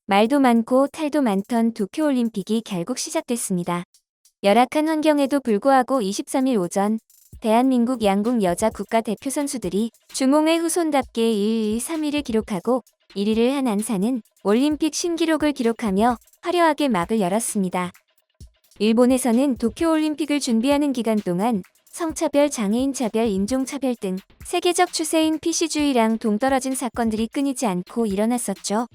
말도 많고 탈도 많던 도쿄올림픽이 결국 시작됐습니다. 열악한 환경에도 불구하고 23일 오전 대한민국 양궁 여자 국가대표 선수들이 주몽의 후손답게 1, 2, 3위를 기록하고 1위를 한 안사는 올림픽 신기록을 기록하며 화려하게 막을 열었습니다. 일본에서는 도쿄올림픽을 준비하는 기간 동안 성차별, 장애인차별, 인종차별 등 세계적 추세인 PC주의랑 동떨어진 사건들이 끊이지 않고 일어났었죠.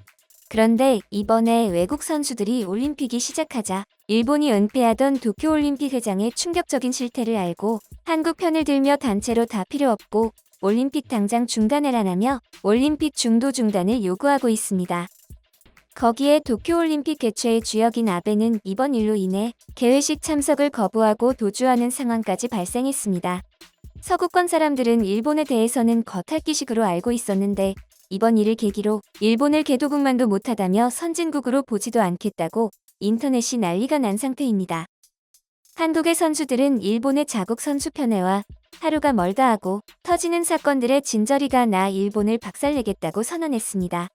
그런데 이번에 외국 선수들이 올림픽이 시작하자 일본이 은폐하던 도쿄올림픽 회장의 충격적인 실태를 알고 한국 편을 들며 단체로 다 필요 없고 올림픽 당장 중단해라라며 올림픽 중도 중단을 요구하고 있습니다. 거기에 도쿄올림픽 개최의 주역인 아베는 이번 일로 인해 개회식 참석을 거부하고 도주하는 상황까지 발생했습니다. 서구권 사람들은 일본에 대해서는 겉핥기식으로 알고 있었는데 이번 일을 계기로 일본을 개도국만도 못하다며 선진국으로 보지도 않겠다고 인터넷이 난리가 난 상태입니다. 한국의 선수들은 일본의 자국 선수 편애와 하루가 멀다 하고 터지는 사건들의 진저리가 나 일본을 박살내겠다고 선언했습니다.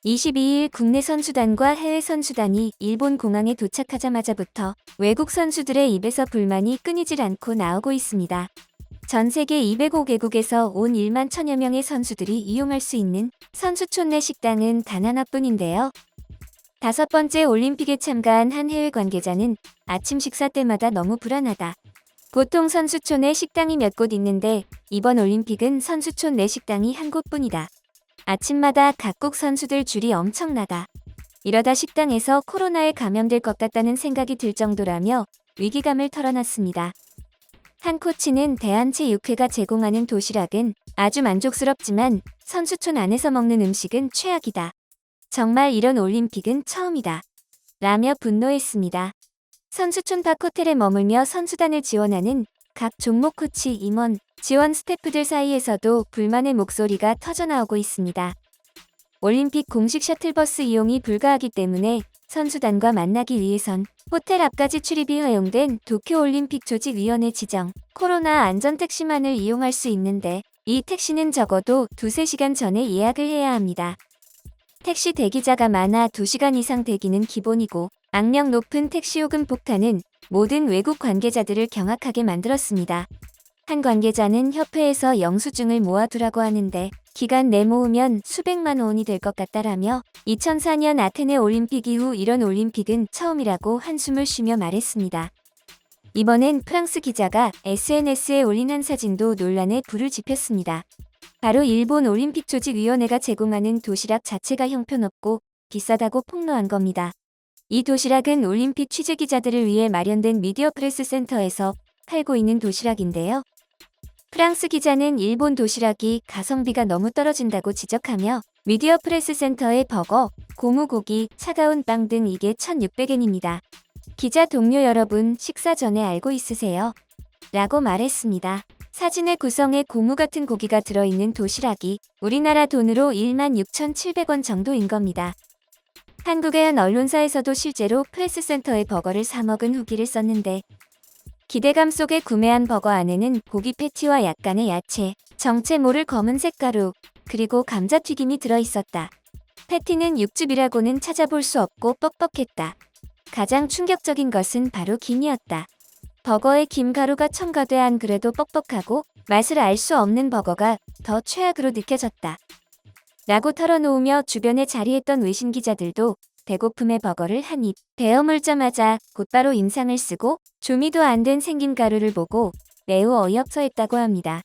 22일 국내 선수단과 해외 선수단이 일본 공항에 도착하자마자부터 외국 선수들의 입에서 불만이 끊이질 않고 나오고 있습니다. 전 세계 205개국에서 온 1만 1000여 명의 선수들이 이용할 수 있는 선수촌 내 식당은 단 하나뿐인데요. 5번째 올림픽에 참가한 한 해외 관계자는 아침 식사 때마다 너무 불안하다. 보통 선수촌에 식당이 몇 곳 있는데 이번 올림픽은 선수촌 내 식당이 한 곳뿐이다. 아침마다 각국 선수들 줄이 엄청나다. 이러다 식당에서 코로나에 감염될 것 같다는 생각이 들 정도라며 위기감을 털어놨습니다. 한 코치는 대한체육회가 제공하는 도시락은 아주 만족스럽지만 선수촌 안에서 먹는 음식은 최악이다. 정말 이런 올림픽은 처음이다. 라며 분노했습니다. 선수촌 밖 호텔에 머물며 선수단을 지원하는 각 종목 코치 임원, 지원 스태프들 사이에서도 불만의 목소리가 터져나오고 있습니다. 올림픽 공식 셔틀버스 이용이 불가하기 때문에 선수단과 만나기 위해선 호텔 앞까지 출입이 허용된 도쿄올림픽 조직위원회 지정 코로나 안전택시만을 이용할 수 있는데 이 택시는 적어도 2-3시간 전에 예약을 해야 합니다. 택시 대기자가 많아 2시간 이상 대기는 기본이고 악명 높은 택시요금 폭탄은 모든 외국 관계자들을 경악하게 만들었습니다. 한 관계자는 협회에서 영수증을 모아두라고 하는데 기간 내 모으면 수백만 원이 될 것 같다라며 2004년 아테네 올림픽 이후 이런 올림픽은 처음이라고 한숨을 쉬며 말했습니다. 이번엔 프랑스 기자가 SNS에 올린 한 사진도 논란에 불을 지폈습니다. 바로 일본 올림픽 조직위원회가 제공하는 도시락 자체가 형편없고 비싸다고 폭로한 겁니다. 이 도시락은 올림픽 취재기자들을 위해 마련된 미디어 프레스 센터에서 팔고 있는 도시락인데요. 프랑스 기자는 일본 도시락이 가성비가 너무 떨어진다고 지적하며 미디어 프레스 센터의 버거, 고무고기, 차가운 빵 등 이게 1,600엔입니다. 기자 동료 여러분 식사 전에 알고 있으세요? 라고 말했습니다. 사진의 구성에 고무 같은 고기가 들어있는 도시락이 우리나라 돈으로 16,700원 정도인 겁니다. 한국의 한 언론사에서도 실제로 프레스센터의 버거를 사 먹은 후기를 썼는데 기대감 속에 구매한 버거 안에는 고기 패티와 약간의 야채, 정체 모를 검은색 가루, 그리고 감자튀김이 들어있었다. 패티는 육즙이라고는 찾아볼 수 없고 뻑뻑했다. 가장 충격적인 것은 바로 김이었다. 버거에 김가루가 첨가돼 안 그래도 뻑뻑하고 맛을 알 수 없는 버거가 더 최악으로 느껴졌다. 라고 털어놓으며 주변에 자리했던 외신 기자들도 배고픔의 버거를 한 입 베어 물자마자 곧바로 인상을 쓰고 조미도 안 된 생긴 가루를 보고 매우 어이없어했다고 합니다.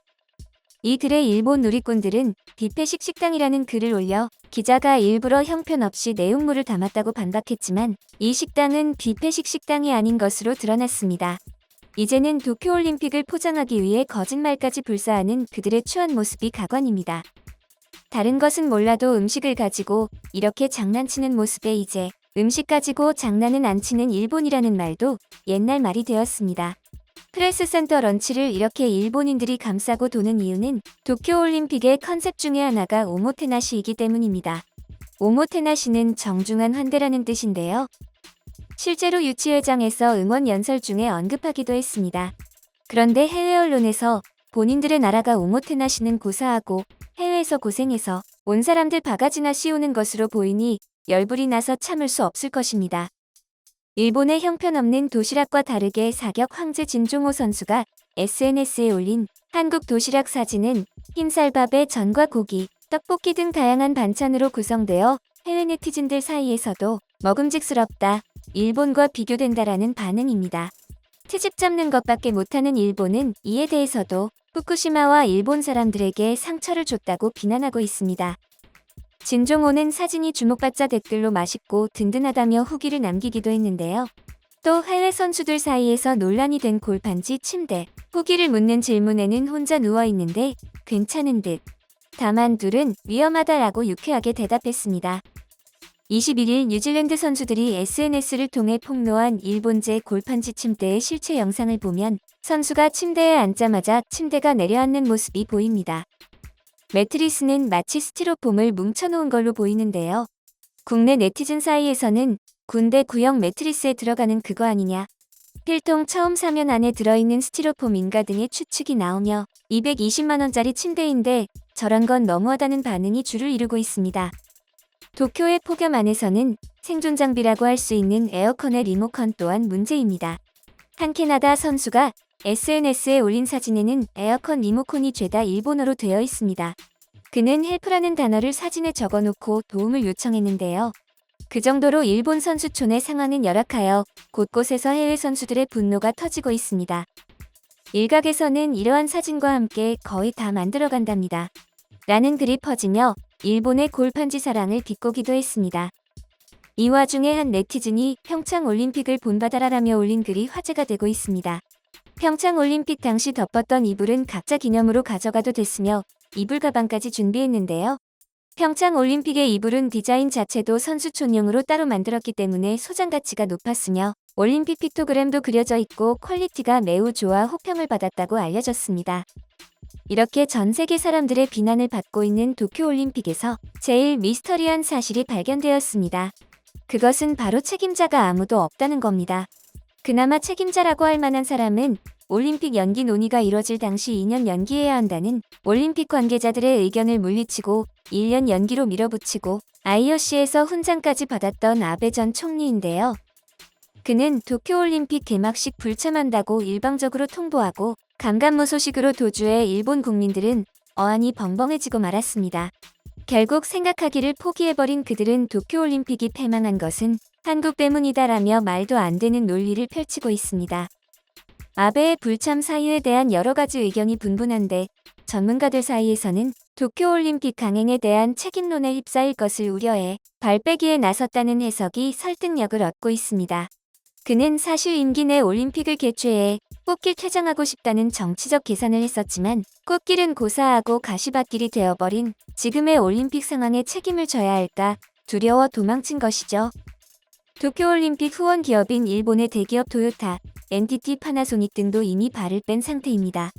이 글에 일본 누리꾼들은 뷔페식 식당이라는 글을 올려 기자가 일부러 형편없이 내용물을 담았다고 반박했지만 이 식당은 뷔페식 식당이 아닌 것으로 드러났습니다. 이제는 도쿄올림픽을 포장하기 위해 거짓말까지 불사하는 그들의 추한 모습이 가관입니다. 다른 것은 몰라도 음식을 가지고 이렇게 장난치는 모습에 이제 음식 가지고 장난은 안 치는 일본이라는 말도 옛날 말이 되었습니다. 프레스센터 런치를 이렇게 일본인들이 감싸고 도는 이유는 도쿄올림픽의 컨셉 중에 하나가 오모테나시이기 때문입니다. 오모테나시는 정중한 환대라는 뜻인데요. 실제로 유치회장에서 응원 연설 중에 언급하기도 했습니다. 그런데 해외 언론에서 본인들의 나라가 오모테나시는 고사하고 해외에서 고생해서 온 사람들 바가지나 씌우는 것으로 보이니 열불이 나서 참을 수 없을 것입니다. 일본의 형편없는 도시락과 다르게 사격 황제 진종호 선수가 SNS에 올린 한국 도시락 사진은 흰쌀밥에 전과 고기, 떡볶이 등 다양한 반찬으로 구성되어 해외 네티즌들 사이에서도 먹음직스럽다, 일본과 비교된다라는 반응입니다. 트집 잡는 것밖에 못하는 일본은 이에 대해서도 후쿠시마와 일본 사람들에게 상처를 줬다고 비난하고 있습니다. 진종호는 사진이 주목받자 댓글로 맛있고 든든하다며 후기를 남기기도 했는데요. 또 해외 선수들 사이에서 논란이 된 골판지 침대, 후기를 묻는 질문에는 혼자 누워있는데 괜찮은 듯. 다만 둘은 위험하다라고 유쾌하게 대답했습니다. 21일 뉴질랜드 선수들이 SNS를 통해 폭로한 일본제 골판지 침대의 실체 영상을 보면 선수가 침대에 앉자마자 침대가 내려앉는 모습이 보입니다. 매트리스는 마치 스티로폼을 뭉쳐놓은 걸로 보이는데요. 국내 네티즌 사이에서는 군대 구형 매트리스에 들어가는 그거 아니냐, 필통 처음 사면 안에 들어있는 스티로폼인가 등의 추측이 나오며 220만원짜리 침대인데 저런 건 너무하다는 반응이 줄을 이루고 있습니다. 도쿄의 폭염 안에서는 생존 장비라고 할 수 있는 에어컨의 리모컨 또한 문제입니다. 한 캐나다 선수가 SNS에 올린 사진에는 에어컨 리모컨이 죄다 일본어로 되어 있습니다. 그는 헬프라는 단어를 사진에 적어놓고 도움을 요청했는데요. 그 정도로 일본 선수촌의 상황은 열악하여 곳곳에서 해외 선수들의 분노가 터지고 있습니다. 일각에서는 이러한 사진과 함께 거의 다 만들어간답니다. 라는 글이 퍼지며 일본의 골판지 사랑을 비꼬기도 했습니다. 이 와중에 한 네티즌이 평창올림픽을 본받아라라며 올린 글이 화제가 되고 있습니다. 평창올림픽 당시 덮었던 이불은 각자 기념으로 가져가도 됐으며 이불 가방까지 준비했는데요. 평창올림픽의 이불은 디자인 자체도 선수촌용으로 따로 만들었기 때문에 소장 가치가 높았으며 올림픽 픽토그램도 그려져 있고 퀄리티가 매우 좋아 호평을 받았다고 알려졌습니다. 이렇게 전 세계 사람들의 비난을 받고 있는 도쿄올림픽에서 제일 미스터리한 사실이 발견되었습니다. 그것은 바로 책임자가 아무도 없다는 겁니다. 그나마 책임자라고 할 만한 사람은 올림픽 연기 논의가 이뤄질 당시 2년 연기해야 한다는 올림픽 관계자들의 의견을 물리치고 1년 연기로 밀어붙이고 IOC에서 훈장까지 받았던 아베 전 총리인데요. 그는 도쿄올림픽 개막식 불참한다고 일방적으로 통보하고 감감무소식으로 도주해 일본 국민들은 어안이 벙벙해지고 말았습니다. 결국 생각하기를 포기해버린 그들은 도쿄올림픽이 패망한 것은 한국 때문이다라며 말도 안 되는 논리를 펼치고 있습니다. 아베의 불참 사유에 대한 여러 가지 의견이 분분한데 전문가들 사이에서는 도쿄올림픽 강행에 대한 책임론에 휩싸일 것을 우려해 발빼기에 나섰다는 해석이 설득력을 얻고 있습니다. 그는 사실 임기 내 올림픽을 개최해 꽃길 퇴장하고 싶다는 정치적 계산을 했었지만 꽃길은 고사하고 가시밭길이 되어버린 지금의 올림픽 상황에 책임을 져야 할까 두려워 도망친 것이죠. 도쿄올림픽 후원 기업인 일본의 대기업 토요타, NTT 파나소닉 등도 이미 발을 뺀 상태입니다.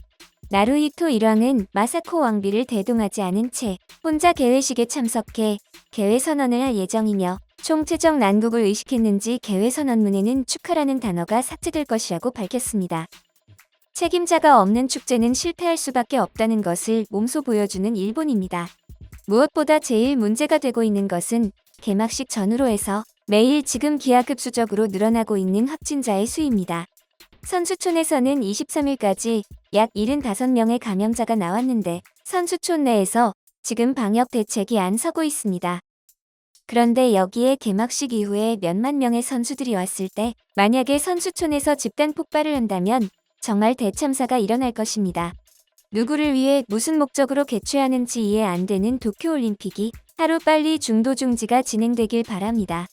나루히토 일왕은 마사코 왕비를 대동하지 않은 채 혼자 개회식에 참석해 개회선언을 할 예정이며 총체적 난국을 의식했는지 개회선언문에는 축하라는 단어가 삭제될 것이라고 밝혔습니다. 책임자가 없는 축제는 실패할 수밖에 없다는 것을 몸소 보여주는 일본입니다. 무엇보다 제일 문제가 되고 있는 것은 개막식 전후로 해서 매일 지금 기하급수적으로 늘어나고 있는 확진자의 수입니다. 선수촌에서는 23일까지 약 75명의 감염자가 나왔는데 선수촌 내에서 지금 방역 대책이 안 서고 있습니다. 그런데 여기에 개막식 이후에 몇만 명의 선수들이 왔을 때 만약에 선수촌에서 집단 폭발을 한다면 정말 대참사가 일어날 것입니다. 누구를 위해 무슨 목적으로 개최하는지 이해 안 되는 도쿄올림픽이 하루빨리 중도중지가 진행되길 바랍니다.